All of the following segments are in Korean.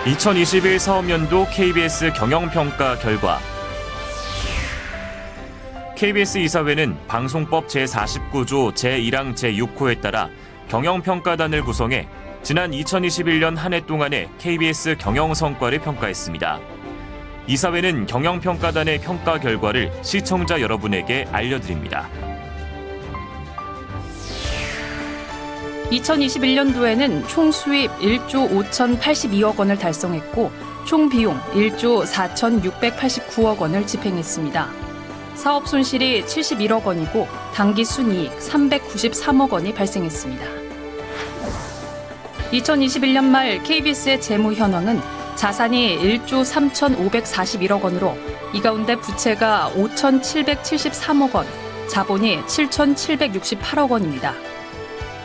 2021 사업연도 KBS 경영평가 결과. KBS 이사회는 방송법 제49조 제1항 제6호에 따라 경영평가단을 구성해 지난 2021년 한 해 동안의 KBS 경영 성과를 평가했습니다. 이사회는 경영평가단의 평가 결과를 시청자 여러분에게 알려드립니다. 2021년도에는 총 수입 1조 5,082억 원을 달성했고 총 비용 1조 4,689억 원을 집행했습니다. 사업 손실이 71억 원이고 당기 순이익 393억 원이 발생했습니다. 2021년 말 KBS의 재무 현황은 자산이 1조 3,541억 원으로 이 가운데 부채가 5,773억 원, 자본이 7,768억 원입니다.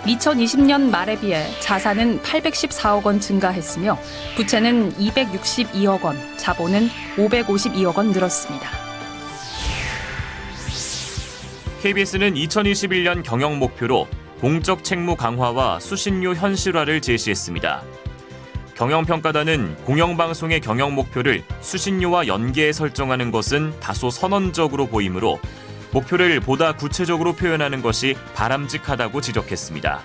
2020년 말에 비해 자산은 814억 원 증가했으며 부채는 262억 원, 자본은 552억 원 늘었습니다. KBS는 2021년 경영 목표로 공적 책무 강화와 수신료 현실화를 제시했습니다. 경영평가단은 공영방송의 경영 목표를 수신료와 연계해 설정하는 것은 다소 선언적으로 보이므로 목표를 보다 구체적으로 표현하는 것이 바람직하다고 지적했습니다.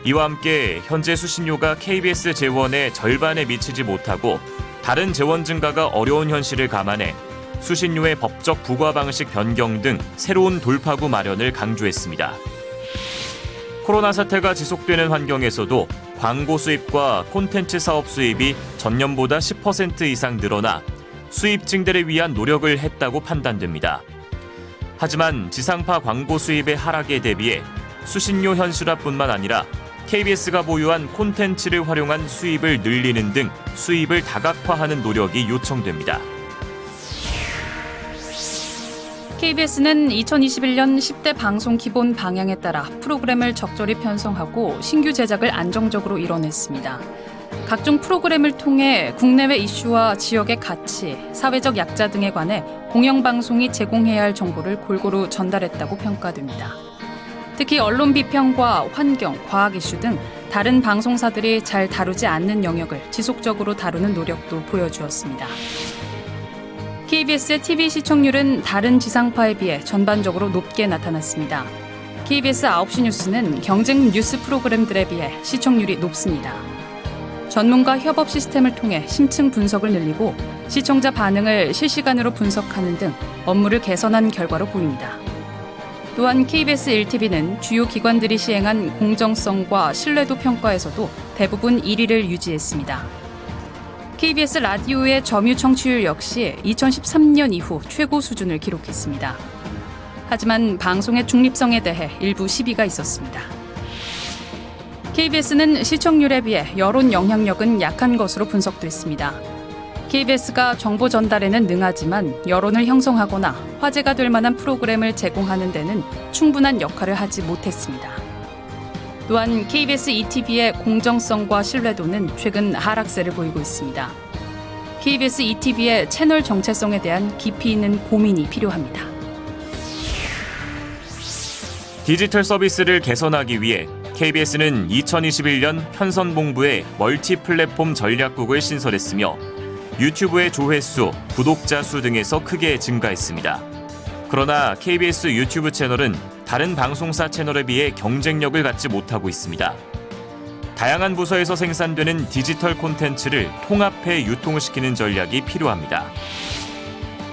이와 함께 현재 수신료가 KBS 재원의 절반에 미치지 못하고 다른 재원 증가가 어려운 현실을 감안해 수신료의 법적 부과 방식 변경 등 새로운 돌파구 마련을 강조했습니다. 코로나 사태가 지속되는 환경에서도 광고 수입과 콘텐츠 사업 수입이 전년보다 10% 이상 늘어나 수입 증대를 위한 노력을 했다고 판단됩니다. 하지만 지상파 광고 수입의 하락에 대비해 수신료 현실화뿐만 아니라 KBS가 보유한 콘텐츠를 활용한 수입을 늘리는 등 수입을 다각화하는 노력이 요청됩니다. KBS는 2021년 10대 방송 기본 방향에 따라 프로그램을 적절히 편성하고 신규 제작을 안정적으로 이뤄냈습니다. 각종 프로그램을 통해 국내외 이슈와 지역의 가치, 사회적 약자 등에 관해 공영방송이 제공해야 할 정보를 골고루 전달했다고 평가됩니다. 특히 언론 비평과 환경, 과학 이슈 등 다른 방송사들이 잘 다루지 않는 영역을 지속적으로 다루는 노력도 보여주었습니다. KBS의 TV 시청률은 다른 지상파에 비해 전반적으로 높게 나타났습니다. KBS 9시 뉴스는 경쟁 뉴스 프로그램들에 비해 시청률이 높습니다. 전문가 협업 시스템을 통해 심층 분석을 늘리고 시청자 반응을 실시간으로 분석하는 등 업무를 개선한 결과로 보입니다. 또한 KBS 1TV는 주요 기관들이 시행한 공정성과 신뢰도 평가에서도 대부분 1위를 유지했습니다. KBS 라디오의 점유 청취율 역시 2013년 이후 최고 수준을 기록했습니다. 하지만 방송의 중립성에 대해 일부 시비가 있었습니다. KBS는 시청률에 비해 여론 영향력은 약한 것으로 분석됐습니다. KBS가 정보 전달에는 능하지만 여론을 형성하거나 화제가 될 만한 프로그램을 제공하는 데는 충분한 역할을 하지 못했습니다. 또한 KBS ETV의 공정성과 신뢰도는 최근 하락세를 보이고 있습니다. KBS ETV의 채널 정체성에 대한 깊이 있는 고민이 필요합니다. 디지털 서비스를 개선하기 위해 KBS는 2021년 편선본부의 멀티 플랫폼 전략국을 신설했으며 유튜브의 조회수, 구독자 수 등에서 크게 증가했습니다. 그러나 KBS 유튜브 채널은 다른 방송사 채널에 비해 경쟁력을 갖지 못하고 있습니다. 다양한 부서에서 생산되는 디지털 콘텐츠를 통합해 유통시키는 전략이 필요합니다.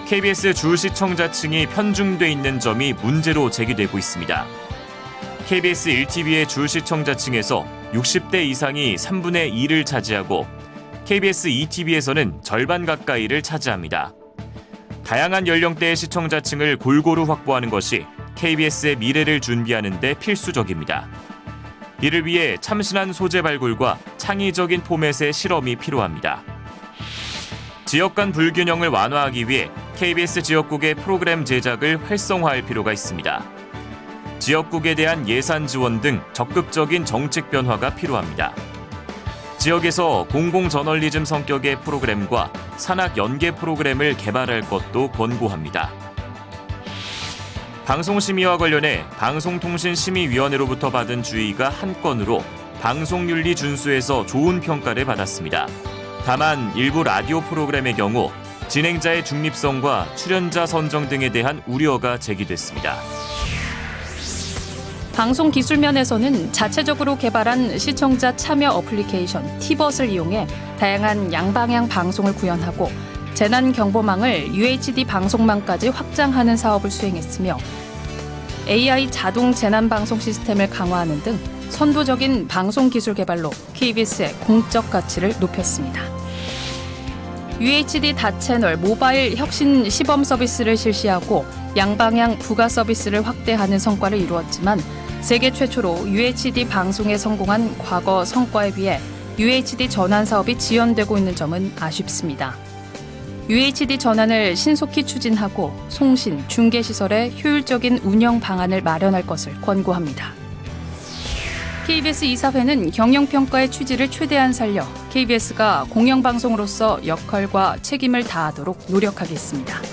KBS 주 시청자층이 편중돼 있는 점이 문제로 제기되고 있습니다. KBS 1TV의 주 시청자층에서 60대 이상이 3분의 2를 차지하고 KBS 2TV에서는 절반 가까이를 차지합니다. 다양한 연령대의 시청자층을 골고루 확보하는 것이 KBS의 미래를 준비하는 데 필수적입니다. 이를 위해 참신한 소재 발굴과 창의적인 포맷의 실험이 필요합니다. 지역 간 불균형을 완화하기 위해 KBS 지역국의 프로그램 제작을 활성화할 필요가 있습니다. 지역국에 대한 예산 지원 등 적극적인 정책 변화가 필요합니다. 지역에서 공공저널리즘 성격의 프로그램과 산학 연계 프로그램을 개발할 것도 권고합니다. 방송심의와 관련해 방송통신심의위원회로부터 받은 주의가 한 건으로 방송윤리 준수에서 좋은 평가를 받았습니다. 다만 일부 라디오 프로그램의 경우 진행자의 중립성과 출연자 선정 등에 대한 우려가 제기됐습니다. 방송 기술 면에서는 자체적으로 개발한 시청자 참여 어플리케이션 티벗을 이용해 다양한 양방향 방송을 구현하고 재난 경보망을 UHD 방송망까지 확장하는 사업을 수행했으며 AI 자동 재난 방송 시스템을 강화하는 등 선도적인 방송 기술 개발로 KBS의 공적 가치를 높였습니다. UHD 다채널 모바일 혁신 시범 서비스를 실시하고 양방향 부가 서비스를 확대하는 성과를 이루었지만 세계 최초로 UHD 방송에 성공한 과거 성과에 비해 UHD 전환 사업이 지연되고 있는 점은 아쉽습니다. UHD 전환을 신속히 추진하고 송신, 중계시설의 효율적인 운영 방안을 마련할 것을 권고합니다. KBS 이사회는 경영평가의 취지를 최대한 살려 KBS가 공영방송으로서 역할과 책임을 다하도록 노력하겠습니다.